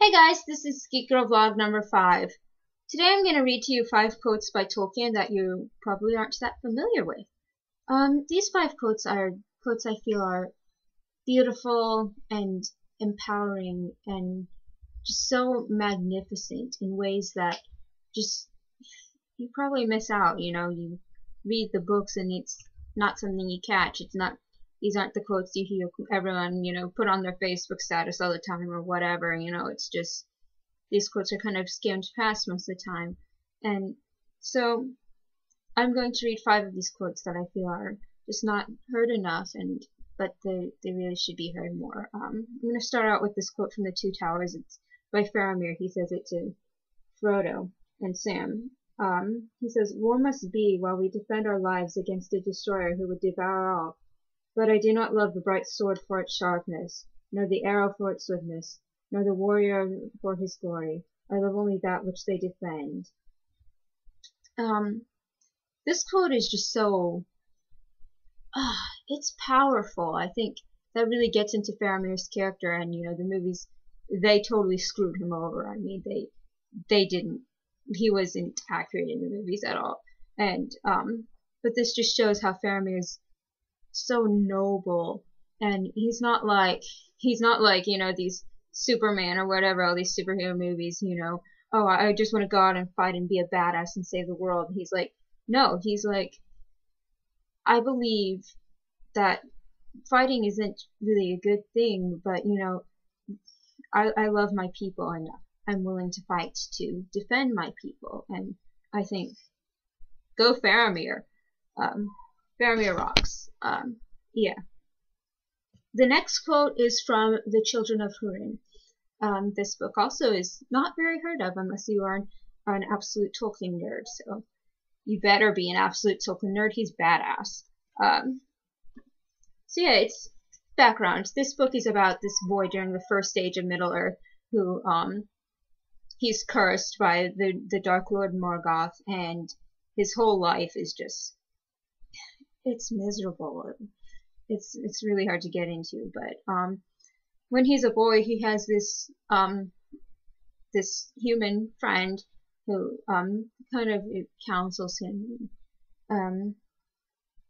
Hey guys, this is Geek Vlog number 5. Today I'm going to read to you 5 quotes by Tolkien that you probably aren't that familiar with. These 5 quotes are quotes I feel are beautiful and empowering and just so magnificent in ways that just you probably miss out. You read the books and it's not something you catch. These aren't the quotes you hear everyone, put on their Facebook status all the time or whatever. It's just these quotes are kind of skimmed past most of the time. And so I'm going to read 5 of these quotes that I feel are just not heard enough, but they really should be heard more. I'm going to start out with this quote from The Two Towers. It's by Faramir. He says it to Frodo and Sam. He says, "War must be while we defend our lives against a destroyer who would devour all. But I do not love the bright sword for its sharpness, nor the arrow for its swiftness, nor the warrior for his glory. I love only that which they defend." This quote is just so, it's powerful. I think that really gets into Faramir's character, and the movies, they totally screwed him over. I mean, they didn't, he wasn't accurate in the movies at all. And but this just shows how Faramir's so noble, and he's not like these Superman or whatever, all these superhero movies, oh, I just want to go out and fight and be a badass and save the world. He's like, no, he's like, I believe that fighting isn't really a good thing, but I love my people and I'm willing to fight to defend my people. And I think, go Faramir. Faramir rocks. Yeah. The next quote is from The Children of Húrin. This book also is not very heard of unless you are an absolute Tolkien nerd. So you better be an absolute Tolkien nerd. He's badass. So yeah, it's background. This book is about this boy during the first stage of Middle Earth who he's cursed by the Dark Lord Morgoth, and his whole life is just, it's miserable. It's really hard to get into, but when he's a boy, he has this this human friend who kind of counsels him.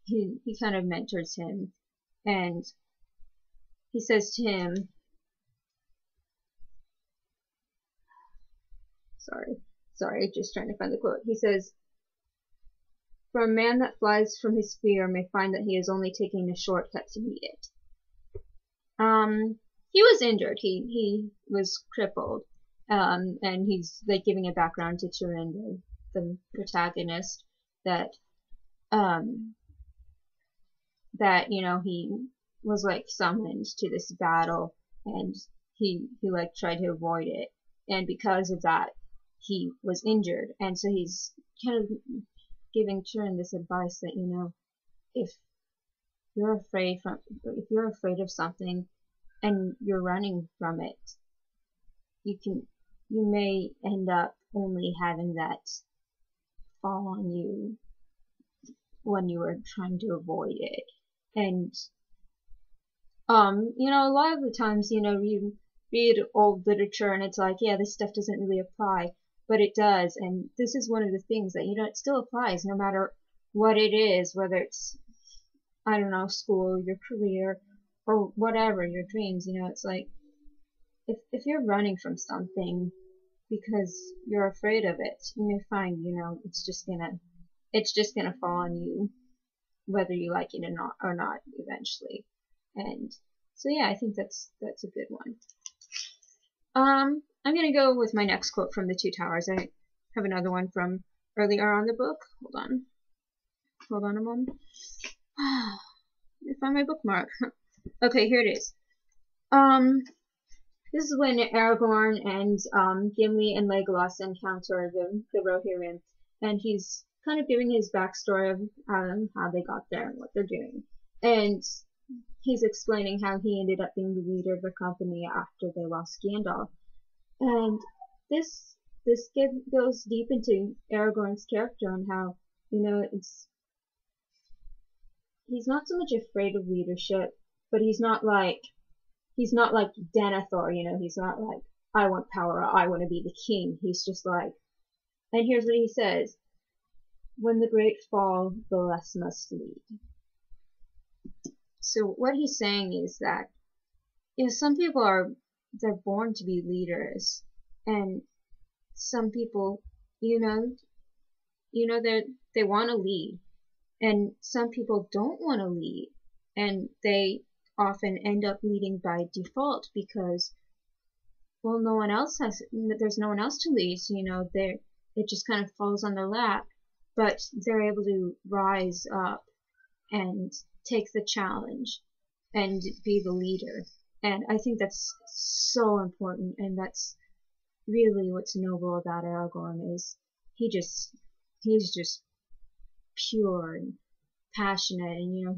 He kind of mentors him, and he says to him, sorry, just trying to find the quote. He says, "For a man that flies from his fear may find that he is only taking a shortcut to meet it." He was injured. He was crippled. And he's like giving a background to Turin, the protagonist, that he was like summoned to this battle, and he like tried to avoid it, and because of that he was injured, and so he's kind of giving Turin this advice that if you're afraid of something and you're running from it, you may end up only having that fall on you when you are trying to avoid it. And a lot of the times, you read old literature and it's like, yeah, this stuff doesn't really apply, but it does. And this is one of the things that it still applies no matter what it is, whether it's, I don't know, school, your career, or whatever, your dreams. It's like, if you're running from something because you're afraid of it, you may find it's just gonna fall on you, whether you like it or not eventually. And so yeah, I think that's a good one. I'm gonna go with my next quote from The Two Towers. I have another one from earlier on the book. Hold on a moment. Let me find my bookmark. Okay, here it is. This is when Aragorn and Gimli and Legolas encounter the Rohirrim, and he's kind of giving his backstory of how they got there and what they're doing. And he's explaining how he ended up being the leader of the company after they lost Gandalf. And this goes deep into Aragorn's character and how, he's not so much afraid of leadership, but he's not like Denethor, he's not like I want power, I want to be the king. He's just like, and here's what he says: when the great fall, the less must lead. So what he's saying is that, some people they're born to be leaders, and some people, they want to lead, and some people don't want to lead, and they often end up leading by default because, well, there's no one else to lead, so, it just kind of falls on their lap, but they're able to rise up and take the challenge and be the leader. And I think that's so important, and that's really what's noble about Aragorn is he's just pure and passionate, and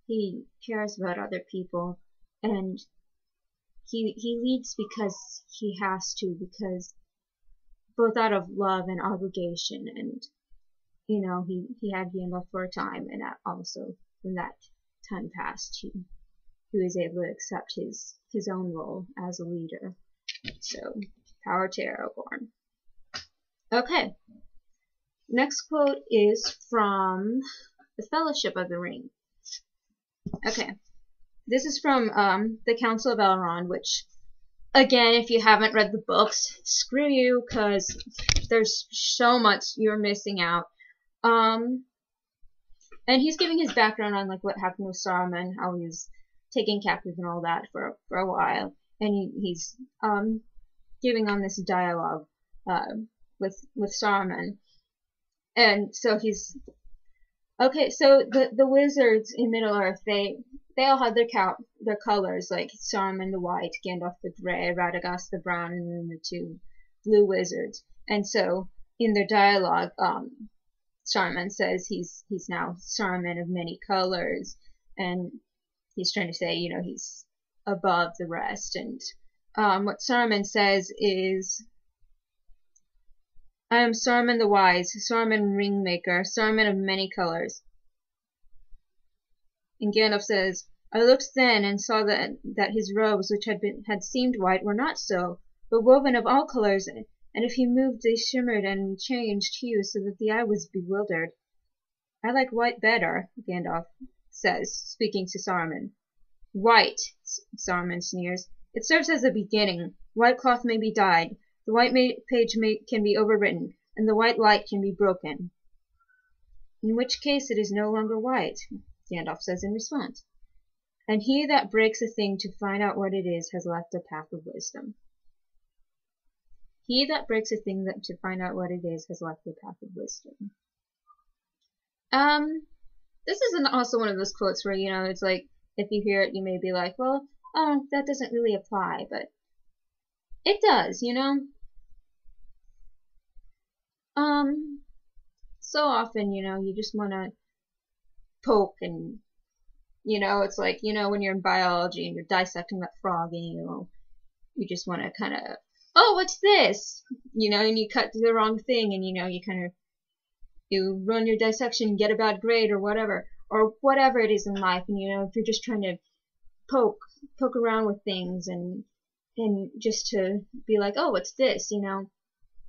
he cares about other people, and he leads because he has to, because both out of love and obligation, and he had Gandalf for a time, and also when that time passed, he was able to accept his own role as a leader. So power to Aragorn. Okay, next quote is from the Fellowship of the Ring. Okay, this is from the Council of Elrond, which, again, if you haven't read the books, screw you, because there's so much you're missing out. And he's giving his background on like what happened with Saruman, how he was taken captive and all that for a while, and he's giving on this dialogue with Saruman, and so he's okay. So the wizards in Middle Earth, they all had their colors, like Saruman the white, Gandalf the gray, Radagast the brown, and then the two blue wizards. And so in their dialogue, Saruman says he's now Saruman of many colors, and he's trying to say, he's above the rest. And what Saruman says is, I am Saruman the wise, Saruman ringmaker, Saruman of many colors. And Gandalf says, I looked then and saw that his robes, which had seemed white, were not so, but woven of all colors, and if he moved they shimmered and changed hue so that the eye was bewildered. I like white better, Gandalf says, speaking to Saruman. White, Saruman sneers. It serves as a beginning. White cloth may be dyed, the white page can be overwritten, and the white light can be broken. In which case it is no longer white, Gandalf says in response. And he that breaks a thing to find out what it is has left a path of wisdom. He that breaks a thing to find out what it is has left a path of wisdom. This is also one of those quotes where, it's like, if you hear it, you may be like, well, that doesn't really apply, but it does, So often, you just want to poke and, it's like, when you're in biology and you're dissecting that frog and, you just want to kind of, oh, what's this? And you cut the wrong thing, and, you kind of, you run your dissection and get a bad grade or whatever it is in life. And, if you're just trying to poke around with things and just to be like, oh, what's this?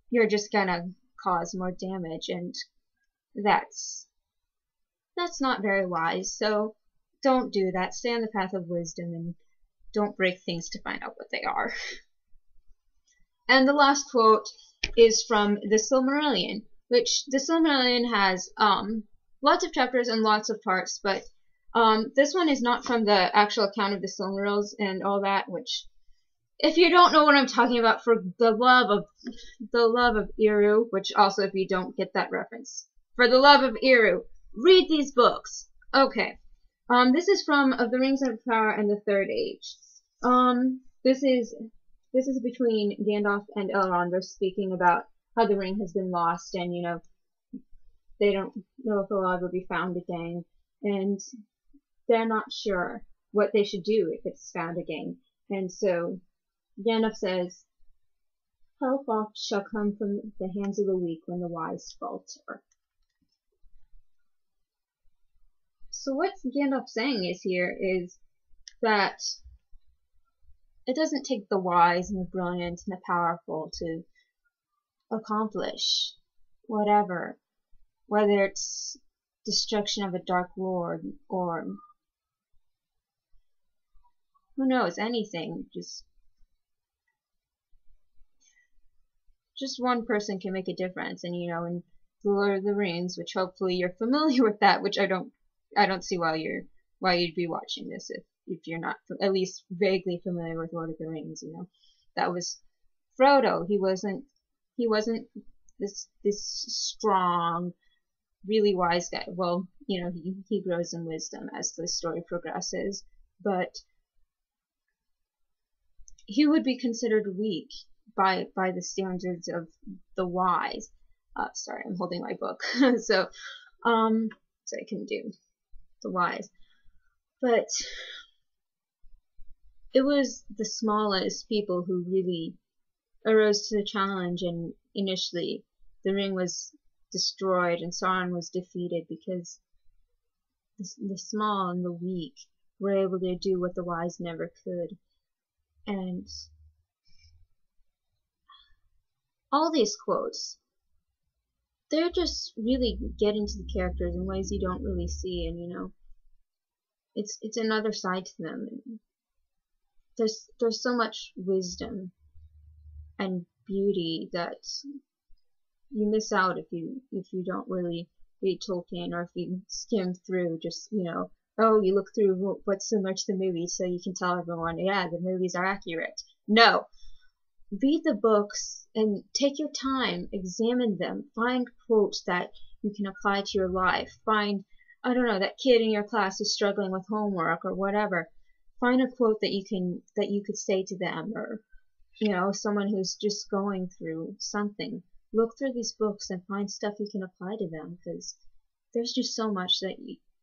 You're just gonna cause more damage, and that's not very wise. So don't do that. Stay on the path of wisdom and don't break things to find out what they are. And the last quote is from the Silmarillion, which the Silmarillion has lots of chapters and lots of parts, but this one is not from the actual account of the Silmarils and all that, which, if you don't know what I'm talking about, for the love of Eru, which also, if you don't get that reference, for the love of Eru, read these books. Okay. This is from Of the Rings of Power and the Third Age. This is between Gandalf and Elrond. They're speaking about how the ring has been lost, and they don't know if it'll ever be found again, and they're not sure what they should do if it's found again. And so Gandalf says, help oft shall come from the hands of the weak when the wise falter. So what Gandalf saying is here is that it doesn't take the wise and the brilliant and the powerful to accomplish whatever, whether it's destruction of a dark lord or who knows, anything. Just one person can make a difference. And you know, in The Lord of the Rings, which hopefully you're familiar with that, which I don't see why you'd be watching this if you're not at least vaguely familiar with Lord of the Rings. You know, that was Frodo. He wasn't this strong, really wise guy. Well, you know, he grows in wisdom as the story progresses, but he would be considered weak by the standards of the wise. Sorry, I'm holding my book, so I can do the wise. But it was the smallest people who really arose to the challenge, and initially the ring was destroyed and Sauron was defeated because the small and the weak were able to do what the wise never could. And all these quotes, they're just really getting to the characters in ways you don't really see, and you know, it's another side to them. And there's so much wisdom and beauty that you miss out if you don't really read Tolkien, or if you skim through just, you know, oh, you look through what's similar to the movies so you can tell everyone, yeah, the movies are accurate. No. Read the books and take your time, examine them, find quotes that you can apply to your life. Find, I don't know, that kid in your class who's struggling with homework or whatever. Find a quote that you could say to them, or you know, someone who's just going through something. Look through these books and find stuff you can apply to them, because there's just so much that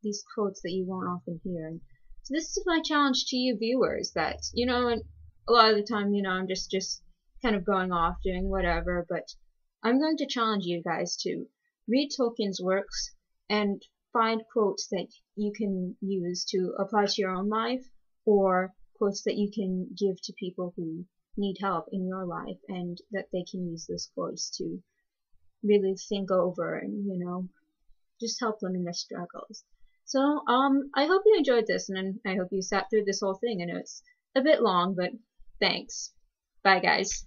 these quotes that you won't often hear. And so this is my challenge to you viewers, that, you know, and a lot of the time, you know, I'm just kind of going off doing whatever, but I'm going to challenge you guys to read Tolkien's works and find quotes that you can use to apply to your own life, or quotes that you can give to people who need help in your life, and that they can use those quotes to really think over and, you know, just help them in their struggles. So I hope you enjoyed this, and I hope you sat through this whole thing. I know it's a bit long, but thanks. Bye guys.